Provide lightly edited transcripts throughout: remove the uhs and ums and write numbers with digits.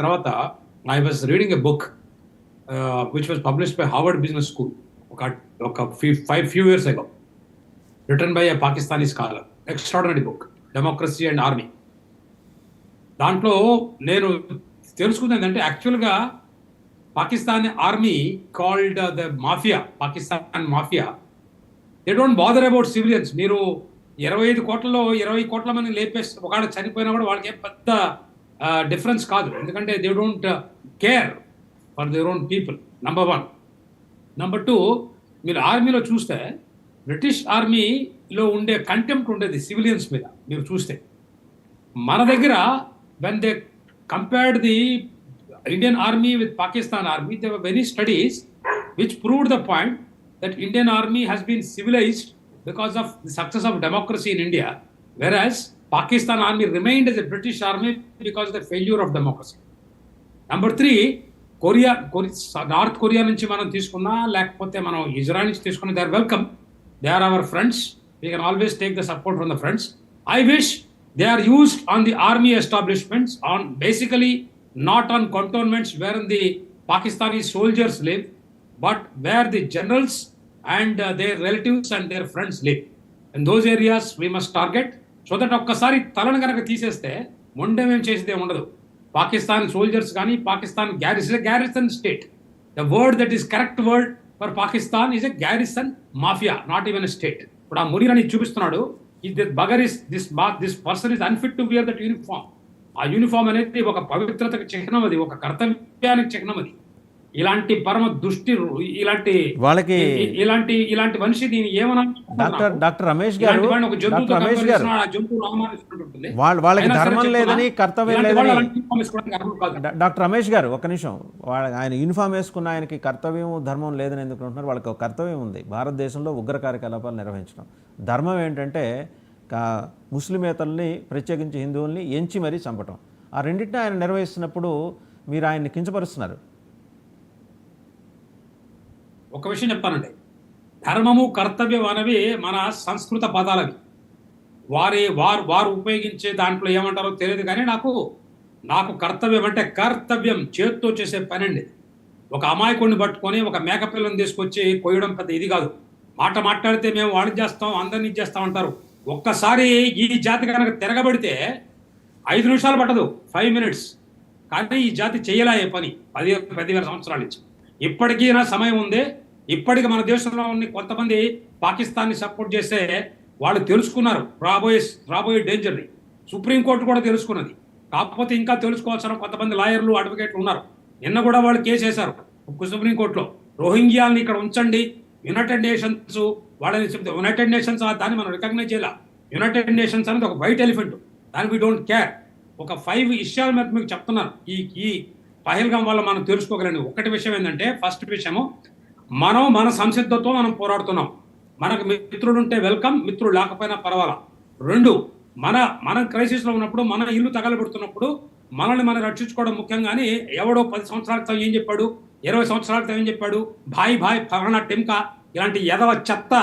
తర్వాత I was reading a book which was published by Harvard business school ఒక 5 years ago, written by a Pakistani scholar. Extraordinary book, democracy and army. దాంట్లో నేను తెలుసుకుంది ఏంటంటే యాక్చువల్గా Pakistan army called the mafia, Pakistan mafia. They don't bother about civilians. మీరు 25 కోట్లలో 20 కోట్ల మంది లేపేసి ఒకవేళ చనిపోయినా కూడా వాళ్ళకి ఏం పెద్ద డిఫరెన్స్ కాదు. ఎందుకంటే they don't care for their own people, number 1. Number 2, మీరు ఆర్మీలో చూస్తే బ్రిటిష్ ఆర్మీలో ఉండే కంటెంప్ట్ ఉండేది సివిలియన్స్ మీద. మీరు చూస్తే మన దగ్గర when they compared the Indian army with Pakistan army, there were many studies which proved the point that Indian army has been civilized because of the success of democracy in India, whereas Pakistan army remained as a British army because of the failure of democracy. Number 3, north Korea నుంచి మనం తీసుకున్నా లేకపోతే మనం Israel నుంచి తీసుకున్నా, they are welcome. They are our friends. We can always take the support from the friends. I wish they are used on the army establishments, on basically not on cantonments wherein the Pakistani soldiers live, but where the generals and their relatives and their friends live. In those areas we must target, so that ఒక్కసారి తలను కనుక తీసేస్తే మొండెం ఏం చేసేదే ఉండదు. Pakistan soldiers కానీ Pakistan garrison state. The word that is correct word for Pakistan is a garrison mafia, not even a state. ఇప్పుడు ఆ మునీర్ చూపిస్తున్నాడు, this person is unfit to wear that uniform. ఆ యూనిఫామ్ అనేది ఒక పవిత్రతకు చిహ్నం, అది ఒక కర్తవ్యానికి చిహ్నం. అది ఇలాంటి పరమ దుష్టి, ఇలాంటి వాళ్ళకి ఇలాంటి మనిషి దీన్ని ఏమన్నా డాక్టర్ రమేష్ గారు వాళ్ళకి ధర్మం లేదని కర్తవ్యం లేదని. డాక్టర్ రమేష్ గారు ఒక్క నిమిషం, ఆయన యూనిఫామ్ వేసుకున్న ఆయనకి కర్తవ్యం ధర్మం లేదని ఎందుకు అంటున్నారు? వాళ్ళకి ఒక కర్తవ్యం ఉంది, భారతదేశంలో ఉగ్ర కార్యకలాపాలు నిర్వహించడం. ధర్మం ఏంటంటే ముస్లిమేతల్ని ప్రత్యేకించి హిందువుల్ని ఎంచి మరీ చంపటం. ఆ రెండింటిని ఆయన నిర్వహిస్తున్నప్పుడు మీరు ఆయన్ని కించపరుస్తున్నారు. ఒక విషయం చెప్తానండి, ధర్మము కర్తవ్యం అనేవి మన సంస్కృత పదాలవి. వారు ఉపయోగించే దాంట్లో ఏమంటారో తెలియదు, కానీ నాకు కర్తవ్యం అంటే కర్తవ్యం చేత్తో చేసే పని అండి. ఒక అమాయకుడిని పట్టుకొని ఒక మేకపిల్లని తీసుకొచ్చి కొయ్యడం పెద్ద ఇది కాదు. మాట్లాడితే మేము వాడిని చేస్తాం, అందరినీ చేస్తాం అంటారు. ఒక్కసారి ఈ జాతి కనుక తిరగబడితే 5 నిమిషాలు పట్టదు, 5 minutes. కానీ ఈ జాతి చేయలే పని 10,000 సంవత్సరాల నుంచి. ఇప్పటికీ సమయం ఉంది. ఇప్పటికి మన దేశంలో ఉన్న కొంతమంది పాకిస్తాన్ని సపోర్ట్ చేస్తే వాళ్ళు తెలుసుకున్నారు రాబోయే డేంజర్ని. సుప్రీంకోర్టు కూడా తెలుసుకున్నది. కాకపోతే ఇంకా తెలుసుకోవాల్సిన కొంతమంది లాయర్లు, అడ్వకేట్లు ఉన్నారు. నిన్న కూడా వాళ్ళు కేసు వేశారు సుప్రీంకోర్టులో. రోహింగ్యాల్ని ఇక్కడ ఉంచండి, యునైటెడ్ నేషన్స్ వాళ్ళని చెప్తే యునైటెడ్ నేషన్స్ దాన్ని మనం రికగ్నైజ్ చేయాలి. యునైటెడ్ నేషన్స్ అనేది ఒక వైట్ ఎలిఫెంట్, దాన్ని వీ డోంట్ కేర్. ఒక 5 విషయాల మీద మీకు చెప్తున్నారు. ఈ పహల్గాం వల్ల మనం తెలుసుకోగలండి. ఒకటి విషయం ఏంటంటే, ఫస్ట్ విషయము, మనం మన సంసిద్ధతో మనం పోరాడుతున్నాం. మనకు మిత్రుడు ఉంటే వెల్కమ్, మిత్రుడు లేకపోయినా పర్వాలా. 2, మనం క్రైసిస్లో ఉన్నప్పుడు, మన ఇల్లు తగలబెడుతున్నప్పుడు మనల్ని మనం రక్షించుకోవడం ముఖ్యంగానే ఎవడో 10 సంవత్సరాల క్రితం ఏం చెప్పాడు, 20 సంవత్సరాల క్రితం ఏం చెప్పాడు, భాయ్ ఫలానా టిమ్కా, ఇలాంటి ఎదవ చెత్త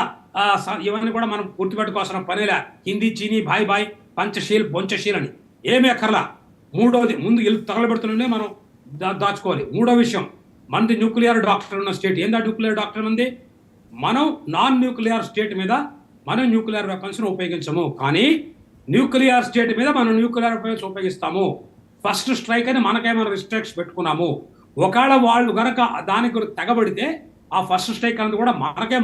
ఇవన్నీ కూడా మనం గుర్తుపెట్టుకోవాల్సిన పనిలే. హిందీ, చీనీ, భాయ్ పంచశీల్ బొంచశీల్ అని ఏమీ అక్కర్లా. 3వది, ముందు ఇల్లు తగలబెడుతుండే మనం దాచుకోవాలి. 3వ విషయం, మనది న్యూక్లియర్ డాక్టర్ ఉన్న స్టేట్. ఏందా న్యూక్లియర్ డాక్టర్ ఉంది? మనం నాన్ న్యూక్లియర్ స్టేట్ మీద మనం న్యూక్లియర్ వెపన్స్ను ఉపయోగించము, కానీ న్యూక్లియర్ స్టేట్ మీద మనం న్యూక్లియర్ వెపన్స్ ఉపయోగిస్తాము. ఫస్ట్ స్ట్రైక్ అని మనకేమైనా రిస్ట్రిక్ట్స్ పెట్టుకున్నాము. ఒకవేళ వాళ్ళు కనుక దానికి తెగబడితే ఆ ఫస్ట్ స్ట్రైక్ అనేది కూడా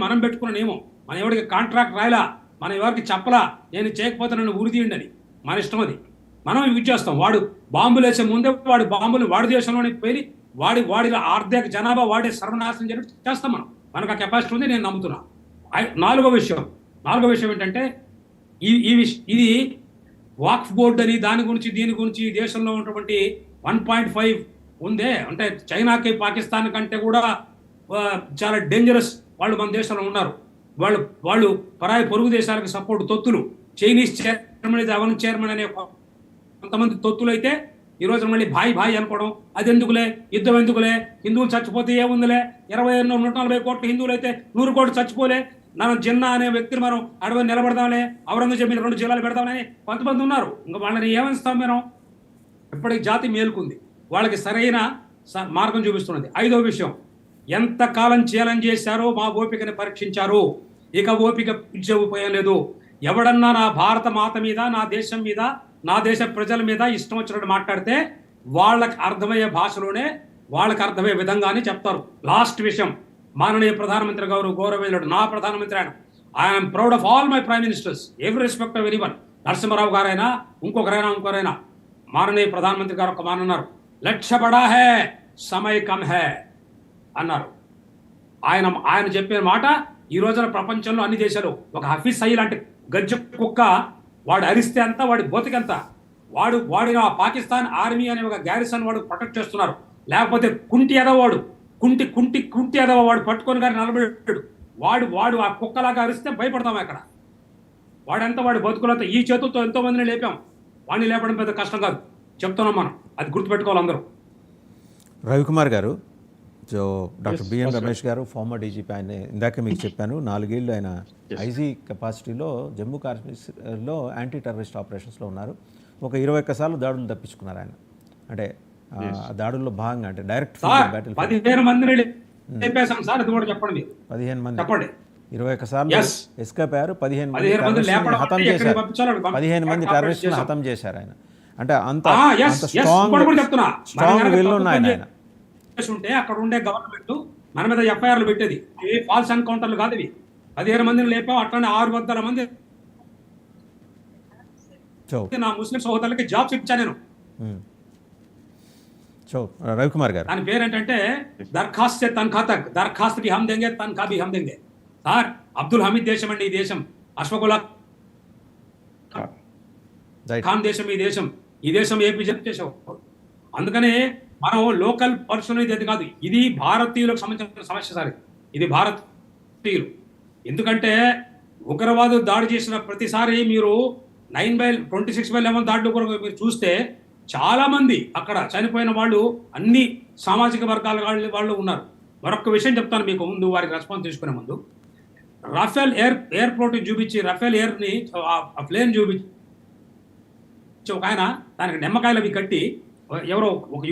మనం పెట్టుకున్నానేమో. మనం ఎవరికి కాంట్రాక్ట్ రాయలా, మనం ఎవరికి చెప్పలా, నేను చేయకపోతే నన్ను ఉరి తీయండి అని. మన ఇష్టం అది. మనం ఇవి చేస్తాం. వాడు బాంబులు వేసే ముందే వాడి దేశంలోనే పోయి వాడి ఆర్థిక జనాభా వాడే సర్వనాశనం చేస్తాం. మనకు ఆ కెపాసిటీ ఉంది, నేను నమ్ముతున్నా. 4వ విషయం ఏంటంటే, ఇది వాక్ఫ్ బోర్డు అని దీని గురించి దేశంలో ఉన్నటువంటి 1.5 ఉందే, అంటే చైనాకి పాకిస్తాన్ కంటే కూడా చాలా డేంజరస్ వాళ్ళు మన దేశంలో ఉన్నారు. వాళ్ళు పరాయి పొరుగు దేశాలకు సపోర్ట్ తొత్తులు. చైనీస్ చైర్మన్ అనే కొంతమంది తొత్తులు అయితే ఈరోజు మళ్ళీ భాయ్ అనుకోవడం, అది ఎందుకులే, యుద్ధం ఎందుకులే, హిందువులు చచ్చిపోతే ఏముందిలే, 140 కోట్ల హిందువులు అయితే 100 కోట్లు చచ్చిపోలే, మనం జిన్నా అనే వ్యక్తిని మనం అడవి నిలబడదాంలే, ఔరంగజేబు 2 జిల్లాలు పెడదామని కొంతమంది ఉన్నారు. ఇంకా వాళ్ళని ఏమనిస్తాం మనం? ఇప్పటికి జాతి మేలుకుంది. వాళ్ళకి సరైన మార్గం చూపిస్తున్నది. 5వ విషయం, ఎంతకాలం ఛాలెంజ్ చేశారో మా ఓపికని పరీక్షించారు. ఇక ఓపిక పిలిచే ఉపయోగం లేదు. ఎవడన్నా నా భారత మాత మీద, నా దేశం మీద, నా దేశ ప్రజల మీద ఇష్టం వచ్చినట్టు మాట్లాడితే వాళ్ళకి అర్థమయ్యే భాషలోనే, వాళ్ళకి అర్థమయ్యే విధంగానే చెప్తారు. లాస్ట్ విషయం, మాననీయ ప్రధానమంత్రి గారు, గౌరవనీయుడు నా ప్రధానమంత్రి ఆయన, I'm proud of all my prime ministers, every respect of anyone. Narasimha Rao గారైనా, ఇంకొకరైనా మాననీయ ప్రధానమంత్రి గారు ఒక మాట అన్నారు, లక్ష్య బడా హే సమయ కమ్ హే అన్నారు. ఆయన చెప్పిన మాట ఈ రోజున ప్రపంచంలో అన్ని దేశాలు, ఒక హఫీజ్ సయీ లాంటి గజ్జ కుక్క వాడు అరిస్తే అంతా, వాడి బోతికంత వాడిని ఆ పాకిస్తాన్ ఆర్మీ అనే ఒక గ్యారిసన్ వాడు ప్రొటెక్ట్ చేస్తున్నారు. లేకపోతే కుంటి ఎదవాడు, కుంటి ఎదవ వాడు పట్టుకొని గారి నిలబెట్టాడు. వాడు ఆ కుక్కలాగా అరిస్తే భయపడతాం అక్కడ. వాడి బతుకులతో ఈ చేతులతో ఎంతో మందిని లేపాం. వాడిని లేపడం పెద్ద కష్టం కాదు, చెప్తున్నాం మనం. అది గుర్తుపెట్టుకోవాలి అందరూ. రవికుమార్ గారు, సో డాక్టర్ బిఎన్ రమేష్ గారు, ఫార్మర్ డీజీపీ, ఆయన ఇందాక మీకు చెప్పాను 4 ఏళ్ళు ఆయన ఐజీ కెపాసిటీలో జమ్మూ కాశ్మీర్లో యాంటీ టెర్రరిస్ట్ ఆపరేషన్స్లో ఉన్నారు. ఒక 21 సార్లు దాడులు తప్పించుకున్నారు ఆయన. అంటే ఆ దాడుల్లో భాగంగా, అంటే డైరెక్ట్ 15 మందిని లేపేశాం సార్, అది కూడా చెప్పండి. 15 మంది చెప్పండి. 21 సార్లు ఎస్కేప్ అయ్యారు. 15 మంది హతం చేశారు. 15 మంది టెర్రరిస్టులను హతం చేశారు ఆయన. అంటే అంత స్ట్రాంగ్ విల్ ఉన్నాయి ఆయన. ఉంటే అక్కడ ఉండే గవర్నమెంట్ మన మీద ఎఫ్ఐఆర్లు పెట్టేది. ఏ ఫాల్స్ ఎన్కౌంటర్లు కాదు ఇవి. 15 మందిని లేపాం. అట్లనే 600 మంది నా ముస్లిం సహోదరులకి జాబ్స్ ఇచ్చాను నేను. రవికుమార్ గారు, దాని పేరు ఏంటంటే దరఖాస్త్ సే తన్ఖా తక్, దరఖాస్త్ భీ హమ్ దేంగే, తన్ఖా భీ హమ్ దేంగే. సార్, అబ్దుల్ హమీద్ దేశం అండి ఈ దేశం, అష్ఫాకుల్లా ఖాన్ దేశం ఈ దేశం ఏపీ చేసావు. అందుకనే మనం లోకల్ పర్సన్ ఇది కాదు, ఇది భారతీయులకు సంబంధించిన సమస్య సార్. ఇది భారతీయులు. ఎందుకంటే ఉగ్రవాదులు దాడి చేసిన ప్రతిసారి మీరు 9/26/11 దాడులు కూడా మీరు చూస్తే చాలా మంది అక్కడ చనిపోయిన వాళ్ళు అన్ని సామాజిక వర్గాల వాళ్ళు ఉన్నారు. మరొక విషయం చెప్తాను మీకు ముందు, వారికి రెస్పాన్స్ తీసుకునే ముందు. రాఫెల్ ఎయిర్పోర్ట్ చూపించి, రాఫెల్ ఎయిర్ని ప్లేన్ చూపించి ఒక ఆయన దానికి నిమ్మకాయలు అవి కట్టి, ఎవరో ఒక